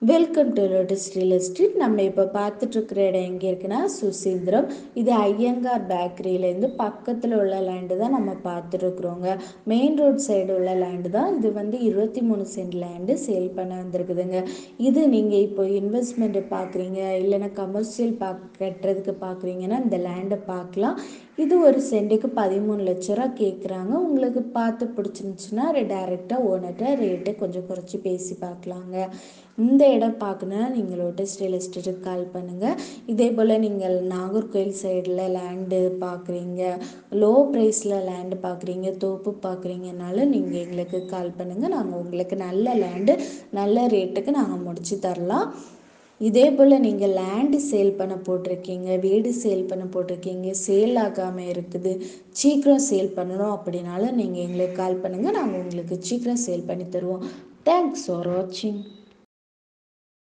Welcome to lotus real estate. நம்ம இப்போ பார்த்துட்ருக்கிற இடம் எங்கே இருக்குன்னா சுசீந்திரம். இது ஐயங்கார் பேக்கரியிலேருந்து பக்கத்தில் உள்ள லேண்டு தான் நம்ம பார்த்துட்ருக்குறோங்க. மெயின் ரோட் சைடு உள்ள லேண்டு தான் இது. 23 சென்ட் லேண்டு சேல் பண்ண வந்திருக்குதுங்க. இது நீங்கள் இப்போ இன்வெஸ்ட்மெண்ட்டு பார்க்குறீங்க, இல்லைன்னா கமர்ஷியல் கட்டுறதுக்கு பார்க்குறீங்கன்னா இந்த லேண்டை பார்க்கலாம். இது ஒரு சென்ட்டுக்கு 13 லட்ச ரூபா கேட்குறாங்க. உங்களுக்கு பார்த்து பிடிச்சிருந்துச்சுன்னா டைரெக்டாக ஓனர்கிட்ட ரேட்டு கொஞ்சம் குறைச்சி பேசி பார்க்கலாங்க. இந்த இடம் பார்க்கணுன்னா நீங்கள் லோட்டஸ் ரியல் எஸ்டேட்டுக்கு கால் பண்ணுங்கள். இதே போல் நீங்கள் நாகர்கோவில் சைடில் லேண்டு பார்க்குறீங்க, லோ ப்ரைஸில் லேண்டு பார்க்குறீங்க, தோப்பு பார்க்குறீங்கனாலும் நீங்கள் எங்களுக்கு கால் பண்ணுங்கள். நாங்கள் உங்களுக்கு நல்ல லேண்டு நல்ல ரேட்டுக்கு நாங்கள் முடித்து தரலாம். இதே போல் நீங்கள் லேண்டு சேல் பண்ண போட்டிருக்கீங்க, வீடு சேல் பண்ண போட்டிருக்கீங்க, சேல் ஆகாமல் இருக்குது, சீக்கிரம் சேல் பண்ணணும் அப்படின்னாலும் நீங்கள் எங்களுக்கு கால் பண்ணுங்கள். நாங்கள் உங்களுக்கு சீக்கிரம் சேல் பண்ணி தருவோம். தேங்க்ஸ் ஃபார் வாட்சிங்.